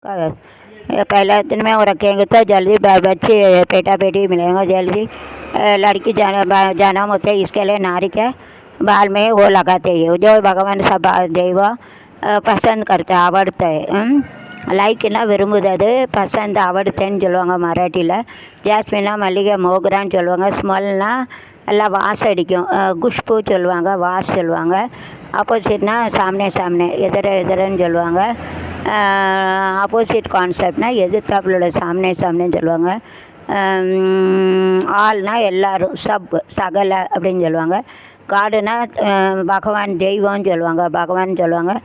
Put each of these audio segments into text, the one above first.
पहले दिन में वो रखेंगे तो जल्दी बच्चे पेटा पेटी मिलेंगे जल्दी। लड़की जन्म होते है इसके लिए नारी के बाल में वो लगाते हैं जो भगवान सब देव பசந்த் கருத்து அவடுத்தை லைக்குன்னா விரும்புறது பசந்த் அவடுத்தைன்னு சொல்லுவாங்க மராட்டியில். ஜாஸ்மின்னா மல்லிகை மோகரான்னு சொல்லுவாங்க. ஸ்மெல்னா எல்லாம் வாசம் அடிக்கும். குஷ்பு சொல்லுவாங்க, வாஸ் சொல்லுவாங்க. ஆப்போசிட்னா சாம்னே சாம்னே எதிரன்னு சொல்லுவாங்க. ஆப்போசிட் கான்செப்ட்னா எதிர்த்தாப்புல சாம்னே சாம்னேன்னு சொல்லுவாங்க. ஆள்னா எல்லோரும் சகல அப்படின்னு சொல்லுவாங்க. காடுனா பகவான் தெய்வம்னு சொல்லுவாங்க, பகவான் சொல்லுவாங்க.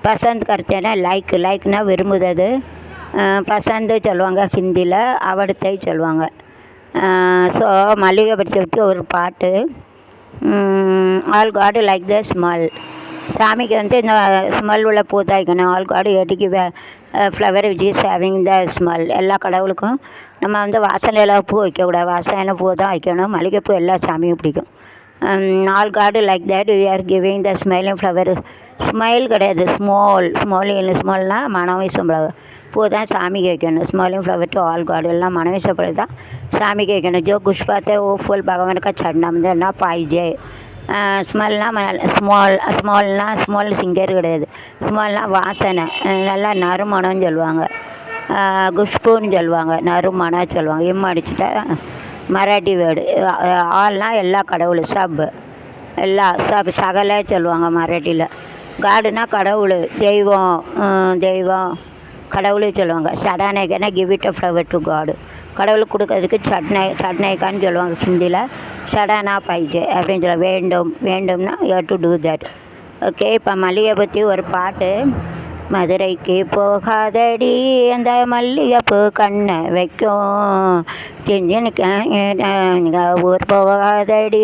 பசந்த் கருத்தேனா லைக்னா விரும்புகிறது. பசந்து சொல்லுவாங்க ஹிந்தியில், அவடுத்தை சொல்லுவாங்க. ஸோ மல்லிகை பற்றி ஒரு பாட்டு. All god like the smell. சாமிக்கு வந்து இந்த ஸ்மெல் உள்ள பூ தான் வைக்கணும். ஆல் காடு எடிக்கு flower which is having the smell. எல்லா கடவுளுக்கும் நம்ம வந்து வாசனையில் பூ வைக்கக்கூடாது, வாசனையான பூ தான் வைக்கணும். மல்லிகைப்பூ எல்லா சாமியும் பிடிக்கும். All god like that we are giving the smelling flower. Smile கிடையாது, ஸ்மால்னால் மனம் வீசப்படாது பூ தான் சாமிக்கு வைக்கணும். ஸ்மாலிங் ஃப்ளவர் டு ஆல் காடு எல்லாம் மனம் வீசப்படுறது தான் சாமிக்கு வைக்கணும். ஜோ குஷ்பாத்தே ஓ ஃபுல் பகவான் கா சரணம் தேனா பாய்ஜே. ஸ்மெல்னால் ஸ்மால் சிங்கர் கிடையாது. ஸ்மால்னால் வாசனை, நல்லா நறுமணம்னு சொல்லுவாங்க. குஷ்புன்னு சொல்லுவாங்க, நறுமணம் சொல்லுவாங்க. அடிச்சுட்டா மராட்டி வேர்டு. ஆள்னால் எல்லா கடவுள், சகல சொல்லுவாங்க மராட்டியில். காடுனா கடவுள், தெய்வம் கடவுளே சொல்லுவாங்க. சடானைக்கான give it a flower to God. கடவுளுக்கு கொடுக்கறதுக்கு சட்னைக்கான்னு சொல்லுவாங்க ஹிந்தியில். சடானா பைஜே அப்படின்னு சொல்ல வேண்டும்னா you to do that. Okay, இப்போ மல்லிகை பற்றி ஒரு பாட்டு. மதுரைக்கு போகாதடி அந்த மல்லிகைப்பூ கண்ணை வைக்கும், செஞ்சுனுக்க ஊர் போகாதடி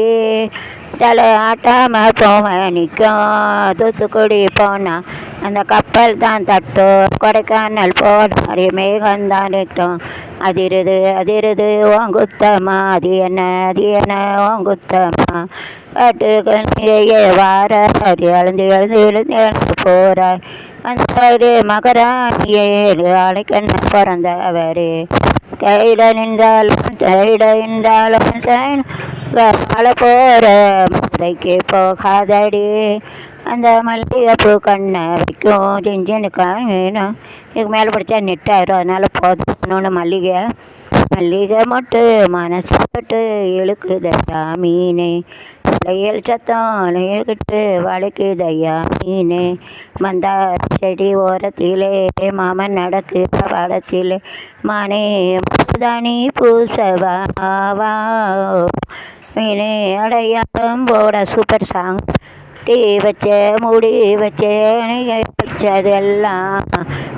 தலை ஆட்டாமல் போவேன் நிற்கும், தூத்துக்குடி போனால் அந்த கப்பல் தான் தட்டும், கொடைக்கானல் போனாரி மேகந்தான் நிற்கும், அதிருது ஓங்குத்தம்மா, அது என்ன ஓங்குத்தம்மா, காட்டுக்கே வார அது எழுந்து போகிறாய் அந்த மகராணியே அழைக்கண்ண பிறந்தவரே, கையில நின்றாலும் வாழ போகிற மதுரைக்கு போகாதடி அந்த மல்லிகைப்பூ கண்ணை வைக்கும், செஞ்சுனுக்கா வேணும். இதுக்கு மேலே படித்தா நெட்டாயிரும், அதனால் போதும். மல்லிகை மட்டும் மனசு பட்டு இழுக்குதையா மீனே, வளையல் சத்தம் அலையக்கிட்டு வளைக்குதையா மீனே, மந்தார செடி ஓரத்திலே மாமன் நடக்குற படத்திலே மானே மருதாணி பூசவாவா மீனே அடையாளம் போட. Super song. டீ வச்ச மூடி வச்சதெல்லாம்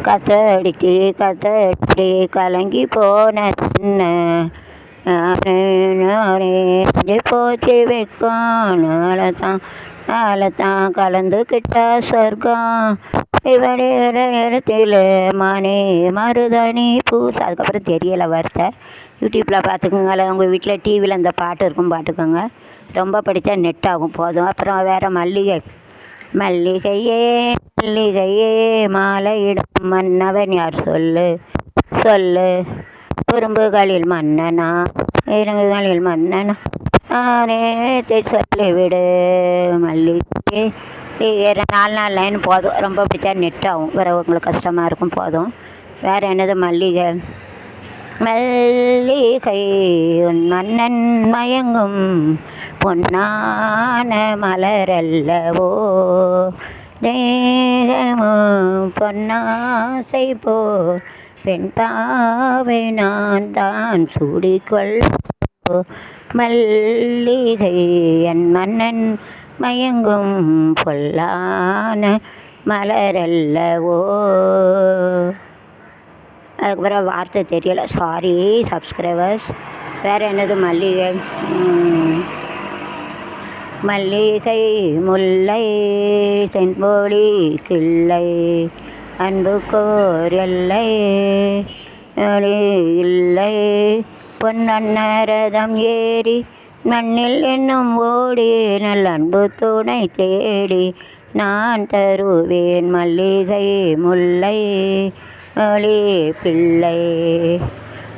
கத்தடிச்சு கலங்கி போன போச்சு வைக்கும் நாளத்தான் கலந்துக்கிட்டா சொர்க்கம் இவனே இடத்துல மானே மருதாணி பூச. அதுக்கப்புறம் தெரியலை வார்த்தை, யூடியூப்பில் பார்த்துக்கோங்க. உங்கள் வீட்டில் டிவியில் அந்த பாட்டு இருக்கும், பார்த்துக்கோங்க. ரொம்ப படித்தா நெட் ஆகும், போதும். அப்புறம் வேறு மல்லிகையே மாலையிடும் மன்னவன் யார் சொல்லு குறும்புகளில் மன்னனா நேரத்தை சொல்லிவிடு. மல்லிகை 4 லைன் போதும், ரொம்ப பிடிச்சா நெட் ஆகும், வேறு உங்களுக்கு கஷ்டமாக இருக்கும், போதும். வேறு என்னது மல்லிகை உன் மன்னன் மயங்கும் பொன்னான மலரல்லவோ, தேகமோ பொன்னாசை போ பெண் பாவை நான் தான் சூடிக்கொள் மல்லிகை என் மன்னன் மயங்கும் பொல்லான மலரல்லவோ. அதுக்கப்புறம் வார்த்தை தெரியலை, சாரி சப்ஸ்கிரைபர்ஸ். வேறு என்னது மல்லிகை முல்லை செம்பொழி கிள்ளை அன்பு கோர் எல்லை இல்லை பொன்னரதம் ஏறி மண்ணில் என்னும் ஓடி நல் அன்பு துணை தேடி நான் தருவேன் மல்லிகை முல்லை ஒளி பிள்ளை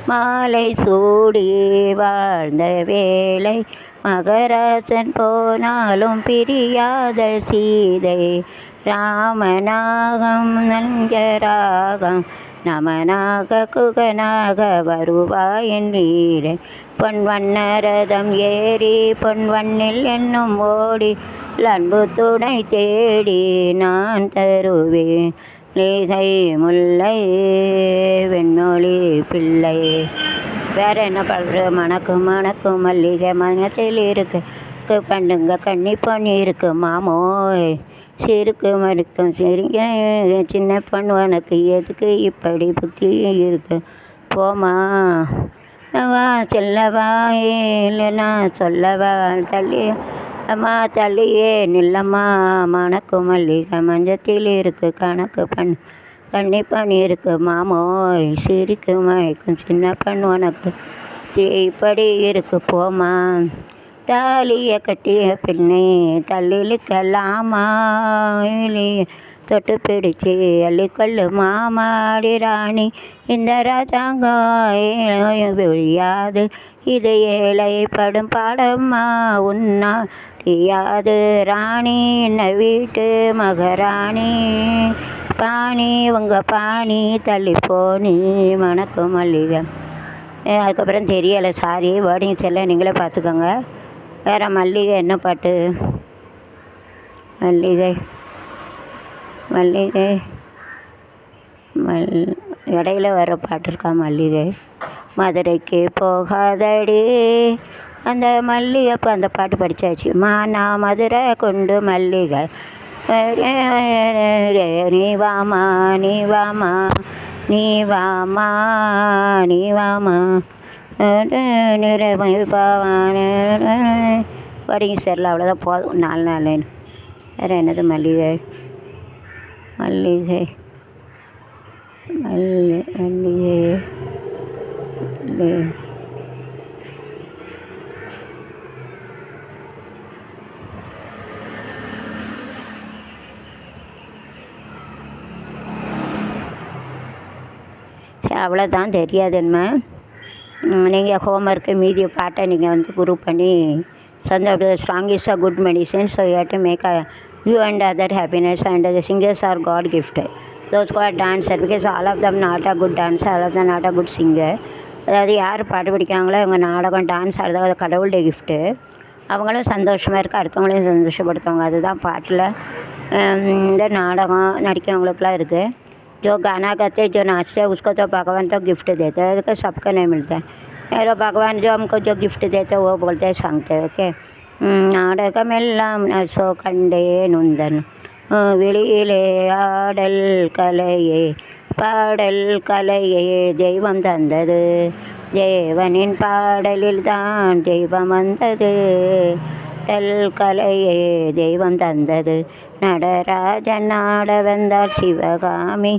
மாலை சூடி வாழ்ந்த வேளை மகராசன் போனாலும் பிரியாத சீதை ராமநாகம் நஞ்சராகம் நமனாக குகனாக வருவாயின் வீடை பொன்வண்ணரதம் ஏறி பொன்வண்ணில் என்னும் ஓடி அன்பு துணை தேடி நான் தருவேன் லேகை முல்லை வெண்ணொளி பிள்ளை. வேறு என்ன பண்ணுறது? மணக்கும் மணக்கும் மல்லிகை மனத்தில் இருக்கு பண்ணுங்க கண்ணி பொண்ணு இருக்கு மாமோய் சிறுக்கு மறுக்கும் சிறிய சின்ன பொண்ணு உனக்கு எதுக்கு இப்படி புத்தி இருக்கு போமா வா செல்லவா இல்லைன்னா சொல்லவா தள்ளி அம்மா தள்ளியே நில்லம்மா மணக்கும் மல்லிகை மஞ்சத்தில் இருக்கு கணக்கு பண்ணு கண்ணி பண்ணி இருக்கு மாமோய் சிரிக்கு மயக்கும் சின்ன பொண்ணு உனக்கு இப்படி இருக்கு போமா தாலிய கட்டிய பின்னே தள்ளிக்கலாமா தொட்டு பிடிச்சி அள்ளிக்கொள்ளு மாமாடி ராணி இந்த ராஜாங்கம் ஒழியாது இது ஏழை படும் பாடம்மா உன்னா தெரியாது ராணி என்ன வீட்டு மகராணி பாணி உங்கள் பாணி தள்ளி போனி மணக்கும் மல்லிகை. அதுக்கப்புறம் தெரியலை, சாரி, வேர்டிங் செல்ல நீங்களே பார்த்துக்கோங்க. வேறு மல்லிகை என்ன பாட்டு? மல்லிகை மல்லிகை இடையில வர பாட்டு இருக்கா? மல்லிகை மதுரைக்கு போகாதடி அந்த மல்லிகைப்போ அந்த பாட்டு படித்தாச்சு. நான் மதுரை கொண்டு மல்லிகை நீ வாமா நீ வாமா நீ வாமா நீ வாமா படிங்க சரில அவ்வளோதான் போதும். 4 நாள் வேறு என்னது? மல்லிகை மல்லிகை மல்லிகை அவ்வளோதான். தெரியாது என்ன? நீங்கள் ஹோம்ஒர்க்கு மீதி பாட்டை நீங்கள் வந்து குரூப் பண்ணி சொந்த strong is a good medicine so you have to make you and other happiness and the singers are God gift. Those who are dancer because all of them not a good dancer, all of them not a good singer. அதாவது யார் பாட்டு படிக்கிறாங்களோ அவங்க நாடகம் dance ஆடுறது அது கடவுளுடைய gift. அவங்களும் சந்தோஷமாக இருக்க அடுத்தவங்களையும் சந்தோஷப்படுத்துவாங்க. அதுதான் பாட்டில் இந்த நாடகம் நடிக்கிறவங்களுக்குலாம் இருக்குது. जो गाना गाते जो नाचते हैं उसको तो भगवान तो गिफ्ट देते हैं, तो सबको नहीं मिलता है। और भगवान जो हमको जो गिफ्ट देते हैं वो बोलते हैं सांगते हैं. ओके நாடகமெல்லாம் நசோ கண்டே நுந்தன் வெளியிலே ஆடல் கலையே பாடல் கலையே தெய்வம் தந்தது தேவனின் பாடலில் தான் தெய்வம் வந்தது தல் கலையே தெய்வம் தந்தது நடராஜன் ஆட வந்தால் சிவகாமி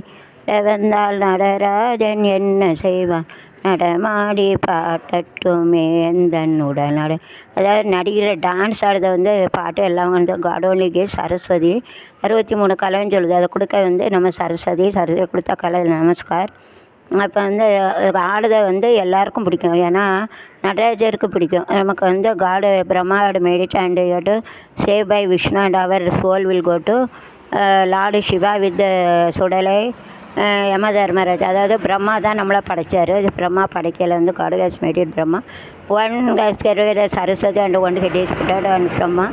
வந்தால் நடராஜன் என்ன செய்வான் நடமாடி பாட்டட்டுமே எந்தன் உடல் நட. அதாவது நடிக்கிற டான்ஸ் ஆடுறத வந்து பாட்டு எல்லாம் வந்து காடோலிகே சரஸ்வதி 63 கலைன்னு சொல்லுது. அதை கொடுக்க வந்து நம்ம சரஸ்வதி கொடுத்த கலை நமஸ்கார். அப்போ வந்து ஆடுறத வந்து எல்லாருக்கும் பிடிக்கும். ஏன்னா நடராஜருக்கு பிடிக்கும். நமக்கு வந்து காடு பிரம்மாவோட made it and to save by Vishnu and our soul will go to Lord Shiva with Sudalai Yama Dharmaraj. அதாவது பிரம்மா தான் நம்மளை படைச்சார். இது பிரம்மா படைக்கையில் வந்து god has made it Brahma. One Saraswati and 1 head is put and Brahma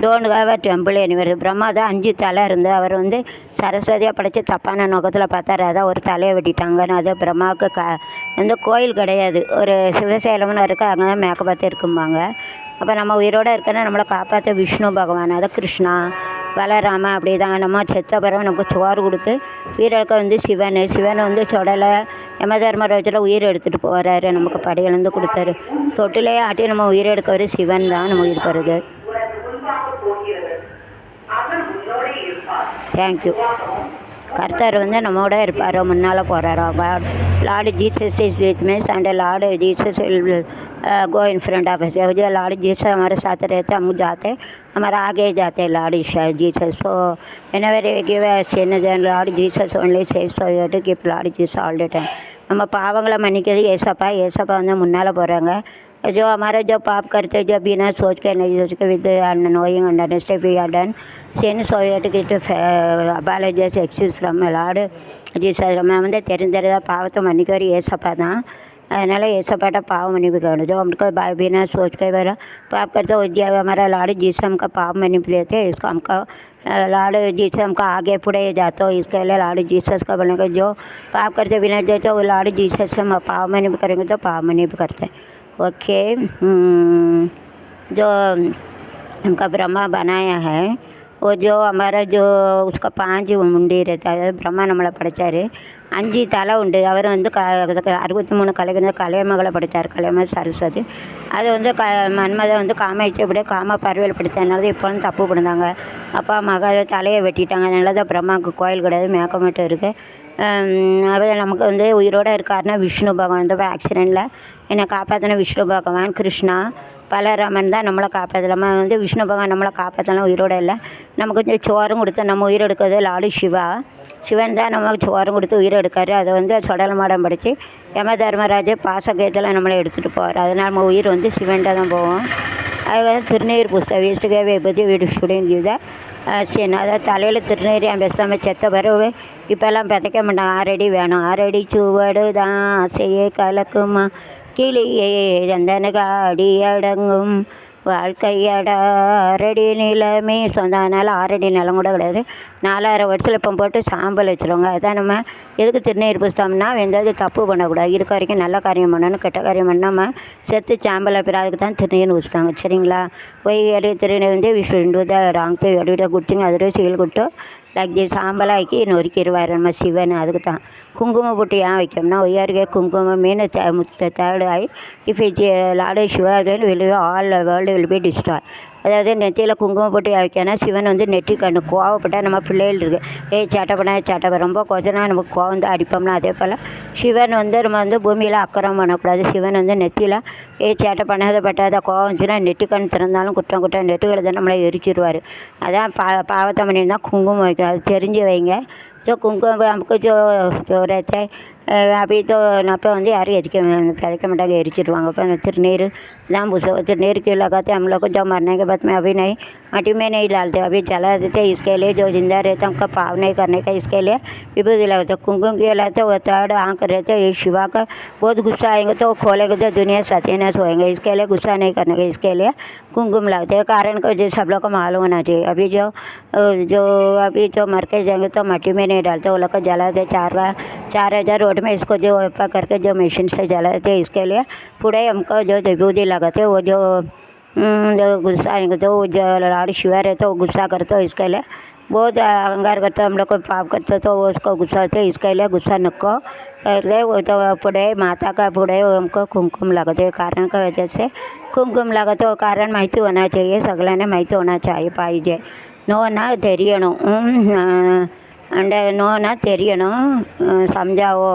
don't have a temple anywhere. Brahma தான் 5 தலை இருந்து அவர் வந்து சரஸ்வதியாக படைச்சி தப்பான நோக்கத்தில் பார்த்தாரு. அதான் ஒரு தலையை வெட்டிட்டாங்கன்னு. அது பிரம்மாவுக்கு வந்து கோயில் கிடையாது. ஒரு சிவசேலம்னு இருக்குது, அங்கே தான் மேக்கப்பாத்து இருக்கும்பாங்க. அப்போ நம்ம உயிரோடு இருக்கன்னா நம்மளை காப்பாற்ற விஷ்ணு பகவான், அதை கிருஷ்ணா பலராம அப்படி தான். நம்ம செத்த பிறகு நமக்கு சோறு கொடுத்து உயிரிழக்க வந்து சிவன். சிவன் வந்து சொடலை யம தர்மராஜில் உயிர் எடுத்துகிட்டு போகிறாரு, நமக்கு படையிலேருந்து கொடுத்தாரு. தொட்டிலே ஆட்டி நம்ம உயிர் எடுக்கவர் சிவன் தான் நம்ம உயிர் பெறுது. தேங்க்யூ. கர்த்தர் வந்து நம்மோட இருப்பார், முன்னால் போகிறாரோ. Lord Jesus is with me and Lord Jesus will go in front of us, जो लॉर्ड जीसस हमारे साथ रहते, हम जाते, हमारा आगे जाते Lord Jesus. So whenever we give a sin, then Lord Jesus only says, so you have to keep Lord Jesus all the time. நம்ம பாவங்களை மன்னிக்கிறது ஏசப்பா. ஏசப்பா வந்து முன்னால் போகிறாங்க. जो हमारे जो पाप करते जो बिना सोच के नहीं सोच के with knowing and understand we are done sin, so you have to get apologize excuse from Lord Jesus. நம்ம வந்து தெரிஞ்சதாக பாவத்தை மன்னிக்கிற ஏசப்பா தான். அதனால் ஏசப்பாட்ட पाप मन्निप करो. जो हमको बिना सोच के वाला पाप करते हो, जो हमारा लॉर्ड जीसस हमका पाप मन्निप लेते हैं, इसको हमका लॉर्ड जीसस हमका आगे पुढ़े जाते हो, इसके लिए लॉर्ड जीसस का बोलने का जो पाप करते बिना जाते वो लॉर्ड जीसस से हम पाप मन्निप करेंगे तो पाप मन्निप करते हैं. ओके. जो हमका ब्रह्मा बनाया है, वो जो हमारा जो उसका 5 मुंडी रहता है, ब्रह्मा நம்மளை படைத்தார். 5 தலை உண்டு. அவர் வந்து 63 கலைகள் கலைமகளை படைத்தார், கலைம சரஸ்வதி. அது வந்து மன்மதை வந்து காம இச்சைப்படியே காம பார்வையில் படைத்ததுனால இப்போ வந்து தப்பு பண்ணாங்க. அப்பா மக தலையை வெட்டிட்டாங்க. அதனால தான் பிரம்மாவுக்கு கோயில் கிடையாது, மேக்க மட்டும் இருக்குது. அவர் நமக்கு வந்து உயிரோடு இருக்காருன்னா விஷ்ணு பகவான் தான். ஆக்சிடெண்ட்டில் என்னை காப்பாற்றின விஷ்ணு பகவான். கிருஷ்ணா பலராமன் தான் நம்மளை காப்பாற்றல. நம்ம வந்து விஷ்ணு பகவான் நம்மளை காப்பாற்றலாம், உயிரோடு இல்லை. நமக்கு கொஞ்சம் சோறும் கொடுத்து நம்ம உயிர் எடுக்கிறது லார்டு சிவா. சிவன் தான் நமக்கு சோறும் கொடுத்து உயிர் எடுக்காரு. அதை வந்து சுடல மாடம் படித்து யம தர்மராஜ பாசகத்தில் நம்மளை எடுத்துகிட்டு போவார். அதனால் நம்ம உயிர் வந்து சிவன்கிட்ட தான் போவோம். அது வந்து திருநீர் புஸ்தகம் வேஸ்ட்டுக்கே பற்றி வீடு ஸ்டூடெண்ட் இதுதான் சரி. அதாவது தலையில் திருநீர் என் பேசாமல் செத்த பிறகு இப்போல்லாம் பிதைக்க மாட்டாங்க. 6 அடி வேணும். 6 அடி சுவடு தான் ஆசையே கலக்குமா கிளியே சந்தனுக்கு அடி அடங்கும் வாழ்க்கையட 6 அடி நிலமே சொந்த. அதனால் 6 அடி நிலம் கூட கிடையாது. 4000 வருஷத்தில் இப்போ போட்டு சாம்பல் வச்சுருவாங்க. அதான் நம்ம எதுக்கு திருநீர் புஸ்தம்னா எந்தாவது தப்பு பண்ணக்கூடாது. இருக்க வரைக்கும் நல்ல காரியம் பண்ணணும், கெட்ட காரியம் பண்ணாமல் செத்து சாம்பல் அப்புறம் அதுக்கு தான் திருநீர் பூசுத்தாங்க. சரிங்களா? போய் எடைய திருநீர் வந்து விஷ்ணு ராங்கு எடைய கொடுத்தீங்க அதிலே சீல் கொடுத்து லைக் சாம்பலாக்கி நொறுக்கிடுவார் நம்ம சிவன். அதுக்கு தான் குங்குமம் போட்டு ஏன் வைக்கணும்னா ஒய்யாருக்கே குங்குமம் மீன் தேர்ட் ஆகி இஃப் லார்டு சிவா வெளியே all world will be destroy. அதாவது நெத்தியில் குங்குமம் போட்டு வைக்கணும். சிவன் வந்து நெற்றி கண்ணு கோவப்பட்டால் நம்ம பிள்ளைகள் இருக்குது சேட்டை பண்ண ரொம்ப கொஞ்சனா நமக்கு கோவம் வந்து அடிப்போம்னா, அதே போல் சிவன் வந்து நம்ம வந்து பூமியில் அக்கறம் பண்ணக்கூடாது. சிவன் வந்து நெத்தியில் சேட்டை பட்டாத கோவம் வந்துச்சுன்னா நெற்றி கண் திறந்தாலும் குற்றம் நெட்டுகளை தான் நம்மளை எரிச்சிடுவார். அதான் பாவத்தை பண்ணியிருந்தால் குங்குமம் வைக்கும். அது தெரிஞ்சு வைங்க. जो कुमकुम हमको जो रहता है अभी तो नापे வந்து யாரும் எரிக்க மாட்டாங்க, எரிச்சிடுவாங்க. இப்போ திருநீர் தான் पूछो திருநீर क्यों लगाते हम लोग को? जब मरने के बाद में अभी नहीं मट्टी में नहीं डालते, अभी जला देते. इसके लिए जो जिंदा रहते उनका पाप नहीं करने का, इसके लिए विभूति लगाते. कुमकुम क्यों लगाते? वो 3rd आँख रहते. ये शिवा का बहुत गुस्सा आएंगे तो वो खोलेंगे तो दुनिया सत्यानाश होएंगे. इसके लिए गुस्सा नहीं करने का, इसके लिए कुमकुम लगाते हैं. कारण को जो सब लोग को मालूम होना चाहिए. अभी जो मर के जाएंगे तो मट्टी में नहीं डालते, वो लोग को जलाते. 4000 रोड में इसको जो वेपा करके जो मशीन से जलाते हैं. इसके लिए पूरे हमको जो विभूति लगाते हैं वो जो गुस्सा आएंगे तो वो जो लॉर्ड शिवा रहते वो गुस्सा करते हो. इसके लिए बहुत अहंकार करते हम लोग को पाप करते तो वो उसको गुस्सा होते. इसके लिए गुस्सा नको करते. वो तो पुढ़े माता का पुढ़े हमको कुमकुम लगाते. कारण की वजह से कुमकुम लगाते. वो कारण माहिती होना चाहिए, सगळ्यांना माहिती होना चाहिए पाहिजे. நோனா தெரியணும். நோனா தெரியணும். சம்ஜாவோ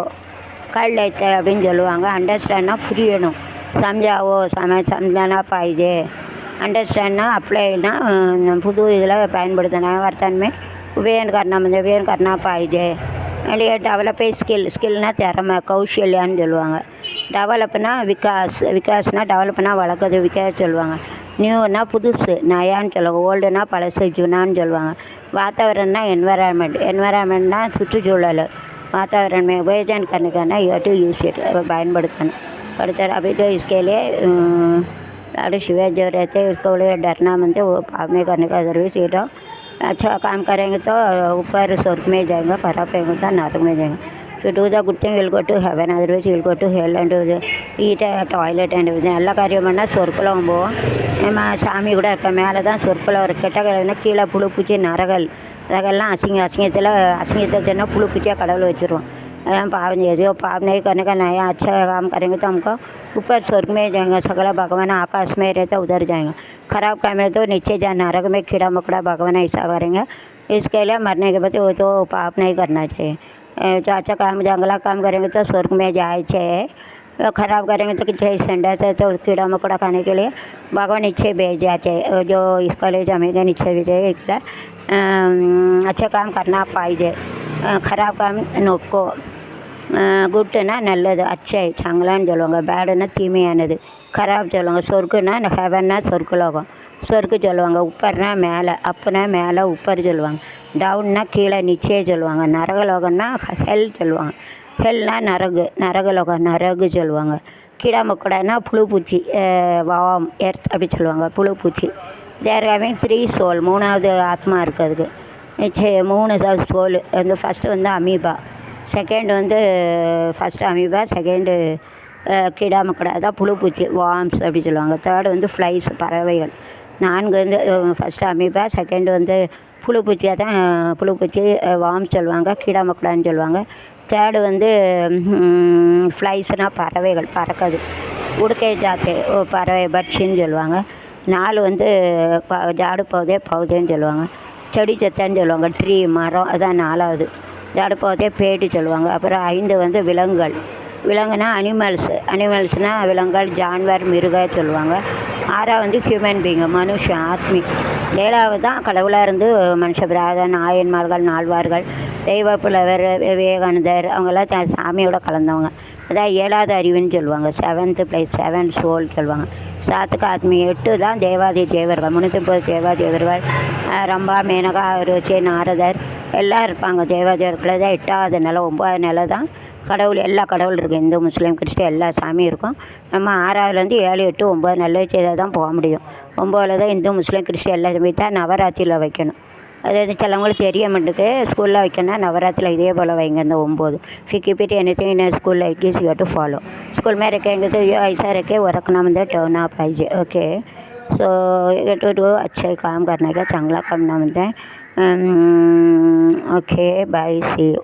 கல்லைத்த அப்படின்னு சொல்லுவாங்க. அண்டர்ஸ்டாண்ட்னா புரியணும். சம்ஜாவோ சம்ஜானா பாய்ஜே. अंडरस्टैंडना अप्लायना पुदू इला பயன்படுத்தினா वर्तन उपयोग करना पाहिजे. अंड डेवलप स्किलना திறமை கௌशல்யான்னு சொல்லுவாங்க. டெவலப்னா விகாஸ்னா டெவலப்னா வளர்க்குறது விகாஸ் சொல்லுவாங்க. நியூனா புதுசு நயான்னு சொல்லுவாங்க. ஓல்டுனா பழசு ஜுனான்னு சொல்லுவாங்க. வாतावरणனா என்வரான்மெண்ட்னா சுற்றுச்சூழல். वातावरण में उपयोग करने का ना यू टू यूज इट பயன்படுத்தணும். पढ़ते अभी तो इसके लिए लॉर्ड शिवा जो रहते हैं उसको लिए डरना मनते वो पाप नहीं करने का जरूरी सीट हो. अच्छा काम करेंगे तो ऊपर स्वर्ग में जाएंगे, खराब करेंगे तो नरक में जाएंगे. If you do the good thing you will go to heaven, otherwise you will go to hell and eat a toilet and everything. எல்லா காரியம் பண்ணால் சொற்குலம் போவோம். நம்ம சாமி கூட இருக்க மேலே தான் சொற்குலம் ஒரு கெட்ட கடவுள்னா கீழே புழு பூச்சி நரகல்லாம் அசிங்கத்தை சொன்னா புழு பூச்சியாக கடவுள் வச்சுருவோம். पाप जो पाप नहीं करने का नया अच्छा काम करेंगे तो हमको ऊपर स्वर्ग में जाएंगे. सगला भगवान आकाश में रहता उधर जाएंगे. खराब काम है तो नीचे जा नरक में कीड़ा मकड़ा भगवान ऐसा करेंगे. इसके लिए मरने के बाद वो तो पाप नहीं करना चाहिए. जो अच्छा काम जंगला काम करेंगे तो स्वर्ग में जाए चाहिए. खराब करेंगे तो कुछ संडास है तो कीड़ा मकोड़ा खाने के लिए भगवान नीचे भेज जाते हैं जो इसका ले जमेगा नीचे भेजे इकडे अच्छा काम करना पाहिजे खराब काम नोको குட்டுனா நல்லது அச்சை சங்கலான்னு சொல்லுவாங்க பேடுனா தீமையானது கராப் சொல்லுவாங்க சொர்க்குனா ஹெவன்னா சொர்க்குலோகம் சொர்க்கு சொல்லுவாங்க உப்பர்னா மேலே அப்புனா மேலே உப்பர் சொல்லுவாங்க டவுன்னா கீழே நிச்சய சொல்லுவாங்க நரகலோகம்னா ஹெல் சொல்லுவாங்க ஹெல்னா நரகலோகம் நரகு சொல்லுவாங்க கீடா மக்கூடானா புழு பூச்சி வாம் எர்த் அப்படி சொல்லுவாங்க புழு பூச்சி தேர்காவே 3 சோல் 3வது ஆத்மா இருக்குது அதுக்கு நிச்சயம் 3 சோல் வந்து ஃபஸ்ட்டு வந்து அமீபா செகண்ட் வந்து ஃபஸ்ட்டு அமீபா செகண்டு கீடா மக்கூடா அதான் புழு பூச்சி வார்ம்ஸ் அப்படி சொல்லுவாங்க தேர்டு வந்து ஃப்ளைஸ் பறவைகள் 4 வந்து ஃபஸ்ட்டு அமீபா செகண்டு வந்து புழு பூச்சியாக தான் புழு பூச்சி வார்ம்ஸ் சொல்லுவாங்க கீடா மக்கூடான்னு சொல்லுவாங்க தேர்டு வந்து ஃப்ளைஸ்னால் பறவைகள் பறக்குது உடுக்கை ஜாத்தை பறவை பட்சின்னு சொல்லுவாங்க 4 வந்து ஜாடு பௌதேன்னு சொல்லுவாங்க செடி செத்தான்னு சொல்லுவாங்க ட்ரீ மரம் அதான் 4வது ஜாடு பௌதே பேட்டு சொல்லுவாங்க அப்புறம் 5 வந்து விலங்குனா அனிமல்ஸ்னால் விலங்குகள் ஜான்வர் மிருக சொல்லுவாங்க 6 வந்து ஹியூமன் பீயிங் மனுஷன் ஆத்மி 7வது தான் கடவுளாக இருந்து மனுஷ பிராதன் நாயன்மார்கள் நால்வார்கள் தெய்வ புலவர் விவேகானந்தர் அவங்கெல்லாம் சாமியோட கலந்தவங்க அதான் 7வது அறிவுன்னு சொல்லுவாங்க 7th + 7 சோல் சொல்லுவாங்க 7க்கு ஆத்மி 8 தான் தேவாதி தேவர்கள் 330 தேவாதேவர்கள் ரம்பா மேனகா ருச்சி நாரதர் எல்லாம் இருப்பாங்க தேவாதேவர்கள் தான் 8வது நிலை 9வது நிலை தான் கடவுள் எல்லா கடவுள் இருக்குது இந்து முஸ்லீம் கிறிஸ்டின் எல்லா சாமியும் இருக்கும் நம்ம 6வதுலேருந்து 7 8 9 நல்ல செய்தால் தான் போக முடியும் 9ல் தான் இந்து முஸ்லீம் கிறிஸ்டின் எல்லா சாமி தான் நவராத்திரியில் வைக்கணும் அதாவது சிலவங்களுக்கு தெரிய மாட்டுக்கு ஸ்கூலில் வைக்கணும்னா நவராத்திரியில் இதே போல் வைங்க இந்த 9 फिर anything in school like this you have to follow school में रखेंगे तो ये ऐसा रखे वो रखना मतलब टर्न अप पाहिजे ओके सो ये टू अच्छा काम करने का चांगला करना म्हणते ओके बाय सी यू